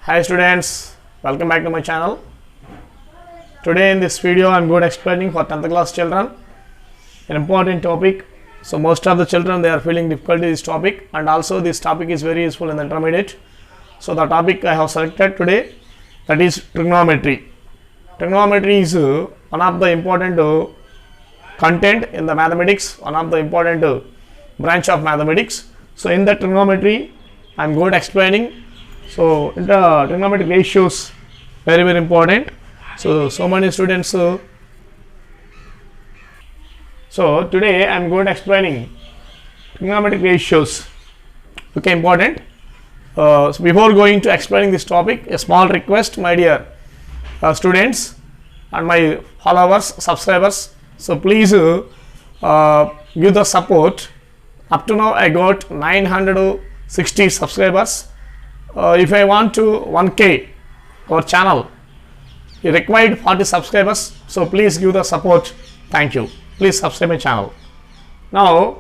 Hi students, welcome back to my channel. Today in this video I am going to explaining for 10th class children an important topic. So most of the children they are feeling difficulty this topic, and also this topic is very useful in the intermediate. So the topic I have selected today, that is trigonometry. Trigonometry is one of the important content in the mathematics, one of the important branch of mathematics. So in the trigonometry I am going to explaining. So in the trigonometric ratios, very important. So many students. So today I am going to explaining trigonometric ratios. Okay, important. So before going to explaining this topic, a small request, my dear students and my followers, subscribers. So please give the support. Up to now I got 960 subscribers. If I want to 1k our channel, you required 40 subscribers. So please give the support. Thank you. Please subscribe my channel. Now,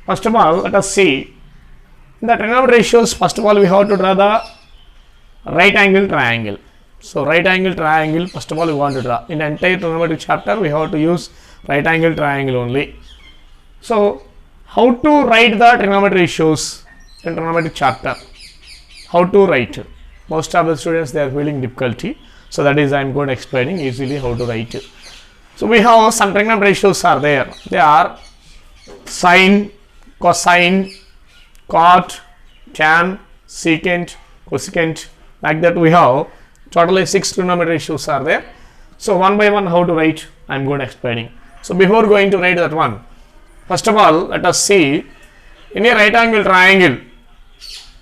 first of all, let us see in the trigonometric ratios. First of all, we have to draw the right angle triangle. So right angle triangle, first of all, we want to draw. In the entire trigonometric chapter, we have to use right angle triangle only. So how to write the trigonometric ratios in trigonometric chapter? How to write? Most of the students they are feeling difficulty. So that is I am going to explaining easily how to write. So we have some trigonometric ratios are there. They are sine, cosine, cot, tan, secant, cosecant. Like that we have totally 6 trigonometric ratios are there. So one by one how to write I am going to explaining. So before going to write that one, first of all let us see in a right angle triangle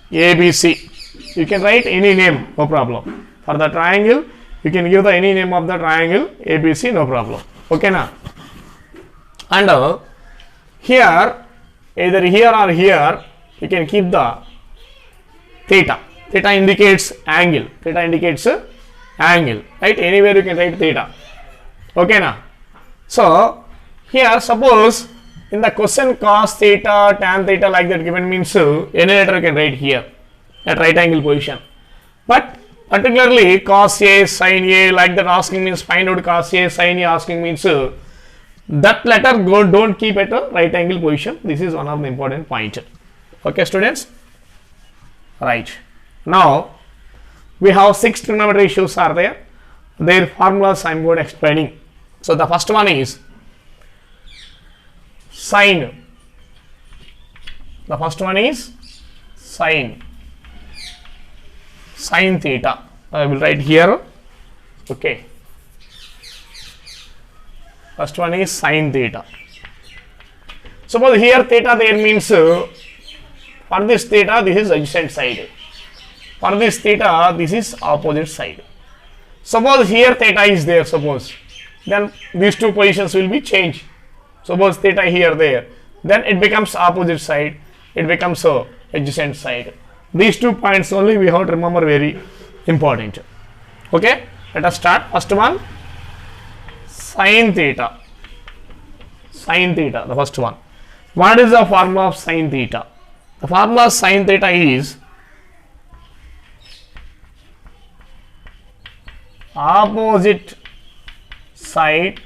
ABC. You can write any name, no problem. For the triangle, you can give the any name of the triangle ABC, no problem. Okay now. And here, either here or here, you can keep the theta. Theta indicates angle. Theta indicates angle. Right? Anywhere you can write theta. Okay now. So here, suppose in the question cos theta, tan theta like that given means any letter you can write here at right angle position, but particularly cos A, sin A like that asking means find out cos A, sin A asking means that letter don't keep at a right angle position. This is one of the important point. Okay students, right. Now we have 6 trigonometric ratios are there. Their formulas I am going to explaining. So the first one is sine. The first one is sine theta. I will write here. Okay. First one is sine theta. Suppose here theta there means for this theta this is adjacent side. For this theta this is opposite side. Suppose here theta is there, suppose, then these two positions will be changed. Suppose theta here there, then it becomes opposite side, it becomes adjacent side. These 2 points only we have to remember, very important. Okay, let us start. First one, sine theta. Sine theta, the first one. What is the formula of sine theta? The formula of sine theta is opposite side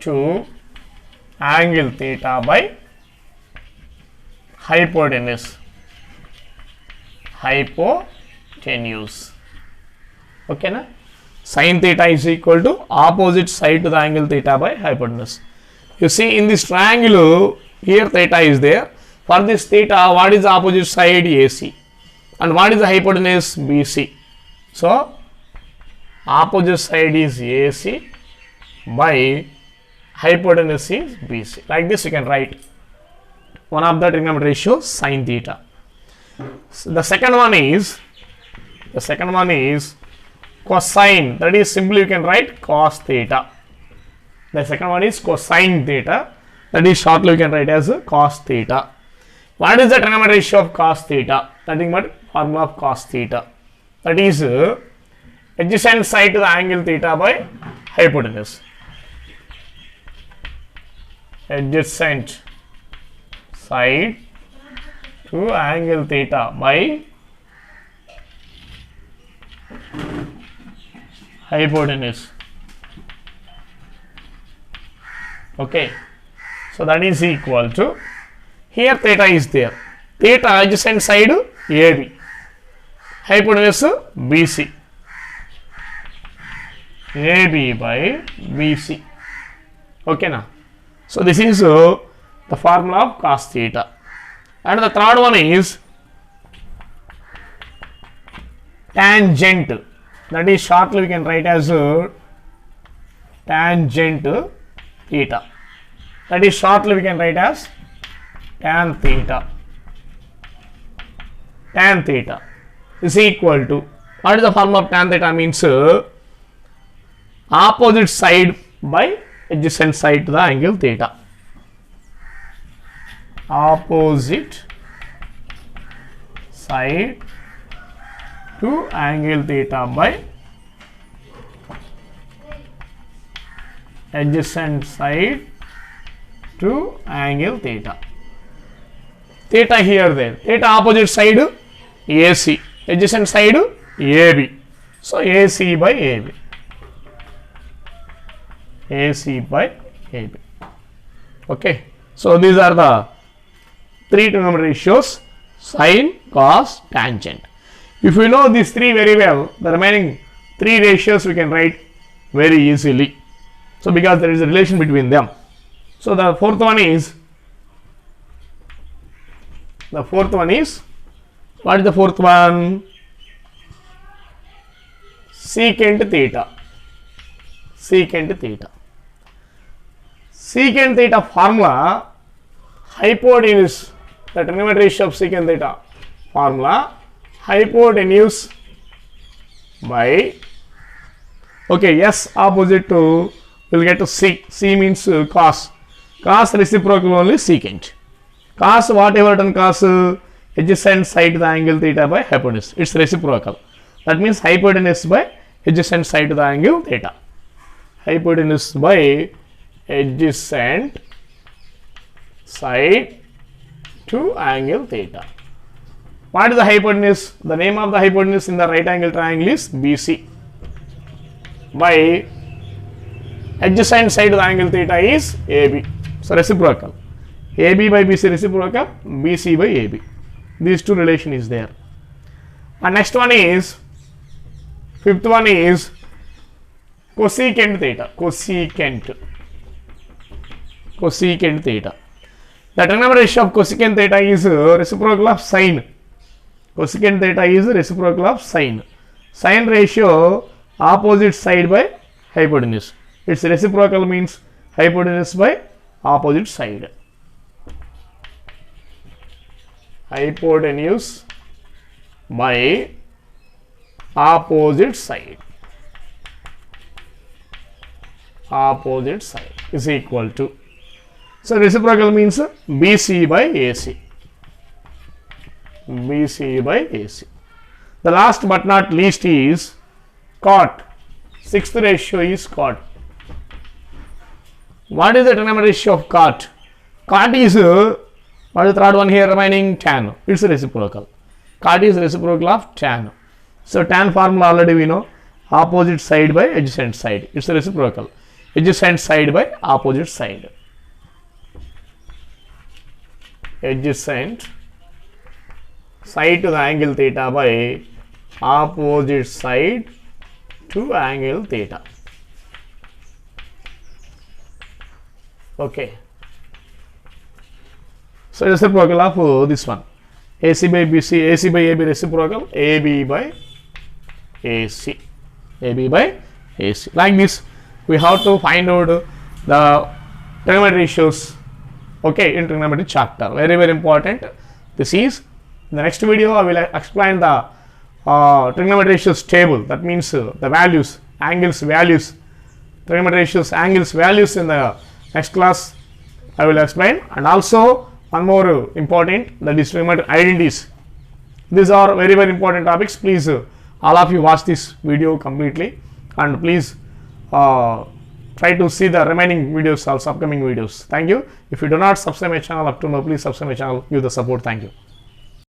to angle theta by hypotenuse. Hypotenuse. Okay na? Sin theta is equal to opposite side to the angle theta by hypotenuse. You see in this triangle here theta is there. For this theta, what is the opposite side? AC. And what is the hypotenuse? BC. So opposite side is AC by hypotenuse is BC. Like this you can write one of the trigonometric ratios, sin theta. So the second one is cosine. That is simply you can write cos theta. The second one is cosine theta. That is shortly you can write as cos theta. What is the trigonometric ratio of cos theta? Nothing but formula of cos theta. That is adjacent side to the angle theta by hypotenuse. Adjacent side to angle theta by hypotenuse. Okay, so that is equal to, here theta is there, theta adjacent side AB, hypotenuse BC, AB by BC. Okay now, so this is the formula of cos theta. And the third one is tangent, that is shortly we can write as tangent theta, that is shortly we can write as tan theta. Tan theta is equal to, what is the formula of tan theta? Means opposite side by adjacent side to the angle theta. Opposite side to angle theta by adjacent side to angle theta. Theta here there, theta opposite side AC, adjacent side AB. So AC by AB. AC by AB. Okay. So these are the three trigonometry ratios: sine, cos, tangent. If you know these three very well, the remaining three ratios we can write very easily. So because there is a relation between them. So the fourth one is, what is the fourth one? Secant theta. Secant theta. Secant theta formula, hypotenuse, the trigonometric ratio of secant theta formula, hypotenuse by, okay, S opposite to, we'll get to C. C means cos. Cos reciprocal only secant. Cos whatever done cos, adjacent side to the angle theta by hypotenuse. It's reciprocal. That means hypotenuse by adjacent side to the angle theta. Hypotenuse by adjacent side to angle theta. What is the hypotenuse? The name of the hypotenuse in the right angle triangle is BC. By adjacent side to the angle theta is AB. So reciprocal. AB by BC reciprocal, BC by AB. These two relation is there. And next one is, fifth one is cosecant theta. Cosecant theta. The trigonometric ratio of cosecant theta is reciprocal of sine. Cosecant theta is reciprocal of sine. Sine ratio opposite side by hypotenuse. Its reciprocal means hypotenuse by opposite side. Hypotenuse by opposite side. Opposite side is equal to, so reciprocal means BC by AC. BC by AC. The last but not least is cot. Sixth ratio is cot. What is the trigonometric ratio of cot? Cot is, what is the third one here remaining? Tan. It's reciprocal. Cot is reciprocal of tan. So tan formula already we know. Opposite side by adjacent side. It's reciprocal. Adjacent side by opposite side. Adjacent side to the angle theta by opposite side to angle theta. Okay. So reciprocal of this one. AC by BC, AC by AB reciprocal, AB by AC. AB by AC. Like this, we have to find out the trigonometry ratios, okay, in trigonometry chapter. Very, very important. This is, in the next video I will explain the trigonometry ratios table. That means the values, angles, values, trigonometry ratios, angles, values in the next class I will explain. And also one more important, that is trigonometry identities. These are very, very important topics. Please all of you watch this video completely, and please try to see the remaining videos, also upcoming videos. Thank you. If you do not subscribe my channel up to now, please subscribe my channel, give the support. Thank you.